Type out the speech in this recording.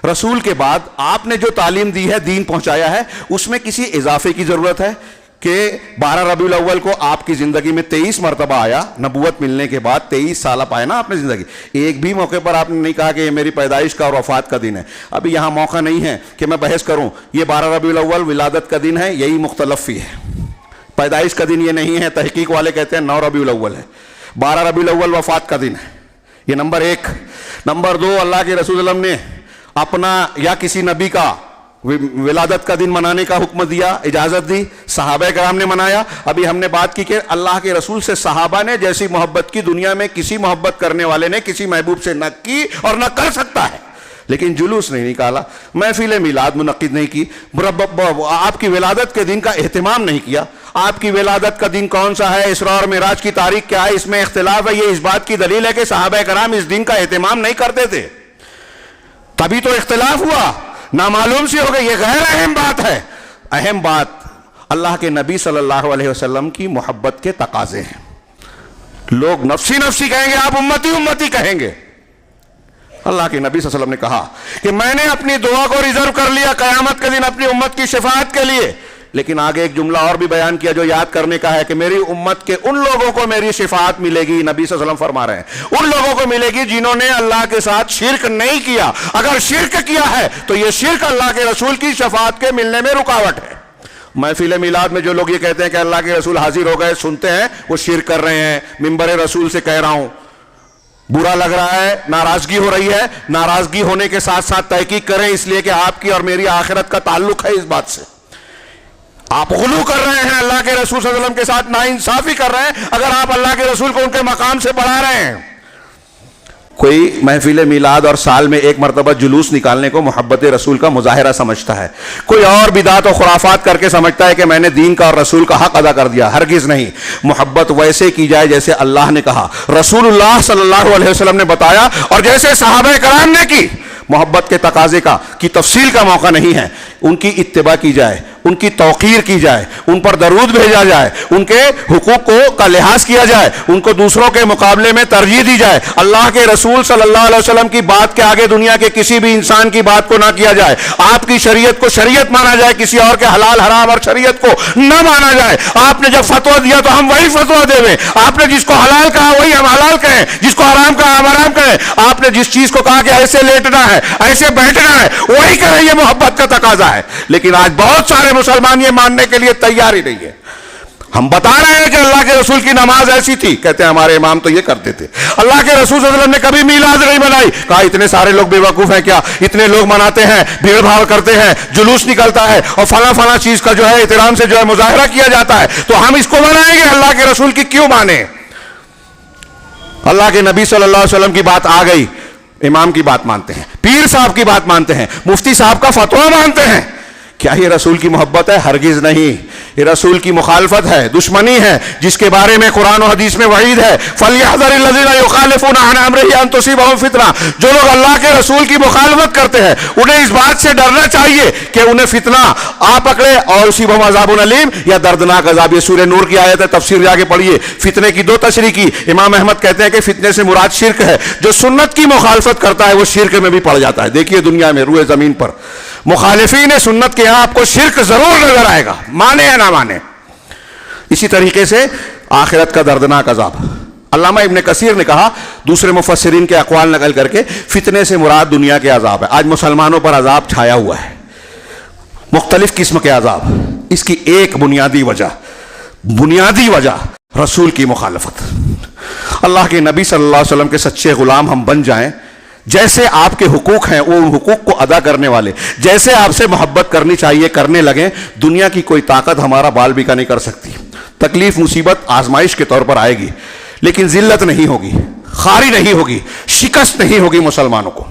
رسول کے بعد آپ نے جو تعلیم دی ہے، دین پہنچایا ہے، اس میں کسی اضافے کی ضرورت ہے کہ 12 ربیع الاول کو آپ کی زندگی میں 23 مرتبہ آیا، نبوت ملنے کے بعد 23 سالہ پائے نا آپ نے زندگی، ایک بھی موقع پر آپ نے نہیں کہا کہ یہ میری پیدائش کا اور وفات کا دن ہے. ابھی یہاں موقع نہیں ہے کہ میں بحث کروں یہ 12 ربیع الاول ولادت کا دن ہے، یہی مختلف ہی ہے. پیدائش کا دن یہ نہیں ہے، تحقیق والے کہتے ہیں 9 ربیع الاول ہے. 12 ربیع الاول وفات کا دن ہے. یہ نمبر 1. نمبر 2، اللہ کے رسول صلی اللہ علیہ وسلم نے اپنا یا کسی نبی کا ولادت کا دن منانے کا حکم دیا، اجازت دی، صحابہ کرام نے منایا. ابھی ہم نے بات کی کہ اللہ کے رسول سے صحابہ نے جیسی محبت کی دنیا میں کسی محبت کرنے والے نے کسی محبوب سے نہ کی اور نہ کر سکتا ہے. لیکن جلوس نہیں نکالا، محفل میلاد منعقد نہیں کی، آپ کی ولادت کے دن کا اہتمام نہیں کیا. آپ کی ولادت کا دن کون سا ہے، اسراء اور معراج کی تاریخ کیا ہے، اس میں اختلاف ہے. یہ اس بات کی دلیل ہے کہ صحابہ کرام اس دن کا اہتمام نہیں کرتے تھے، تبھی تو اختلاف ہوا، نامعلوم سی ہو گئی. یہ غیر اہم بات ہے. اہم بات اللہ کے نبی صلی اللہ علیہ وسلم کی محبت کے تقاضے ہیں. لوگ نفسی نفسی کہیں گے، آپ امتی امتی کہیں گے. اللہ کے نبی صلی اللہ علیہ وسلم نے کہا کہ میں نے اپنی دعا کو ریزرو کر لیا قیامت کے دن اپنی امت کی شفاعت کے لیے. لیکن آگے ایک جملہ اور بھی بیان کیا جو یاد کرنے کا ہے کہ میری امت کے ان لوگوں کو میری شفاعت ملے گی. نبی صلی اللہ علیہ وسلم فرما رہے ہیں ان لوگوں کو ملے گی جنہوں نے اللہ کے ساتھ شرک نہیں کیا. اگر شرک کیا ہے تو یہ شرک اللہ کے رسول کی شفاعت کے ملنے میں رکاوٹ ہے. محفل میلاد میں جو لوگ یہ کہتے ہیں کہ اللہ کے رسول حاضر ہو گئے، سنتے ہیں وہ شرک کر رہے ہیں. منبر رسول سے کہہ رہا ہوں، برا لگ رہا ہے، ناراضگی ہو رہی ہے، ناراضگی ہونے کے ساتھ ساتھ تحقیق کریں، اس لیے کہ آپ کی اور میری آخرت کا تعلق ہے اس بات سے. آپ غلو کر رہے ہیں اللہ کے رسول صلی اللہ علیہ وسلم کے ساتھ، ناانصافی کر رہے ہیں اگر آپ اللہ کے رسول کو ان کے مقام سے بڑھا رہے ہیں. کوئی محفل میلاد اور سال میں ایک مرتبہ جلوس نکالنے کو محبت رسول کا مظاہرہ سمجھتا ہے. کوئی اور بدعت و خرافات کر کے سمجھتا ہے کہ میں نے دین کا اور رسول کا حق ادا کر دیا. ہرگز نہیں. محبت ویسے کی جائے جیسے اللہ نے کہا، رسول اللہ صلی اللہ علیہ وسلم نے بتایا، اور جیسے صحابہ کرام نے کی. محبت کے تقاضے کی تفصیل کا موقع نہیں ہے. ان کی اتباع کی جائے، ان کی توقیر کی جائے، ان پر درود بھیجا جائے، ان کے حقوق کا لحاظ کیا جائے، ان کو دوسروں کے مقابلے میں ترجیح دی جائے. اللہ کے رسول صلی اللہ علیہ وسلم کی بات کے آگے دنیا کے کسی بھی انسان کی بات کو نہ کیا جائے. آپ کی شریعت کو شریعت مانا جائے، کسی اور کے حلال حرام اور شریعت کو نہ مانا جائے. آپ نے جب فتویٰ دیا تو ہم وہی فتویٰ دیں. آپ نے جس کو حلال کہا وہی ہم حلال کہیں، جس کو حرام کہا ہم حرام کہیں. آپ نے جس چیز کو کہا کہ ایسے لیٹنا ہے، ایسے بیٹھنا ہے، وہی کریں. یہ محبت کا تقاضا ہے. لیکن آج بہت سارے مسلمان یہ ماننے کے لیے تیار ہی نہیں ہے. ہم بتا رہے ہیں کہ اللہ کے رسول کی نماز ایسی تھی، کہتے ہیں ہمارے امام تو یہ کرتے تھے. اللہ کے رسول صلی اللہ علیہ وسلم نے کبھی میلاد نہیں منائی. کہا اتنے سارے لوگ بے وقوف ہیں کیا، اتنے لوگ مناتے ہیں، بھیڑ بھاڑ کرتے ہیں، جلوس نکلتا ہے اور فلاں فلاں چیز کا جو ہے احترام سے جو ہے مظاہرہ کیا جاتا ہے، تو ہم اس کو منائیں گے. اللہ کے رسول کی کیوں مانیں؟ اللہ کے نبی صلی اللہ علیہ وسلم کی بات آ گئی، امام کی بات مانتے ہیں، پیر صاحب کی بات مانتے ہیں، مفتی صاحب کا فتویٰ مانتے ہیں. کیا یہ رسول کی محبت ہے؟ ہرگز نہیں. یہ رسول کی مخالفت ہے، دشمنی ہے، جس کے بارے میں قرآن و حدیث میں وعید ہے. فَلْيَحْذَرِ الَّذِينَ يُخَالِفُونَ عَنْ أَمْرِهِ أَن تُصِيبَهُمْ فِتْنَةٌ. جو لوگ اللہ کے رسول کی مخالفت کرتے ہیں انہیں اس بات سے ڈرنا چاہیے کہ انہیں فتنہ آ پکڑے اور يُصِيبَهُمْ عَذَابٌ أَلِيمٌ، یا دردناک عذاب. یہ سورہ نور کی آیت ہے، تفسیر جا کے پڑھیے. فتنے کی 2 تشریح کی. امام احمد کہتے ہیں کہ فتنے سے مراد شرک ہے. جو سنت کی مخالفت کرتا ہے وہ شرک میں بھی پڑ جاتا ہے. دیکھیے دنیا میں روئے زمین پر مخالفین سنت کے ہاں آپ کو شرک ضرور نظر آئے گا، مانے یا نہ مانے. اسی طریقے سے آخرت کا دردناک عذاب. علامہ ابن کثیر نے کہا دوسرے مفسرین کے اقوال نقل کر کے، فتنے سے مراد دنیا کے عذاب ہے. آج مسلمانوں پر عذاب چھایا ہوا ہے، مختلف قسم کے عذاب. اس کی ایک بنیادی وجہ رسول کی مخالفت. اللہ کے نبی صلی اللہ علیہ وسلم کے سچے غلام ہم بن جائیں، جیسے آپ کے حقوق ہیں وہ ان حقوق کو ادا کرنے والے، جیسے آپ سے محبت کرنی چاہیے کرنے لگیں. دنیا کی کوئی طاقت ہمارا بال بھی کا نہیں کر سکتی. تکلیف مصیبت آزمائش کے طور پر آئے گی، لیکن ذلت نہیں ہوگی، خاری نہیں ہوگی، شکست نہیں ہوگی مسلمانوں کو.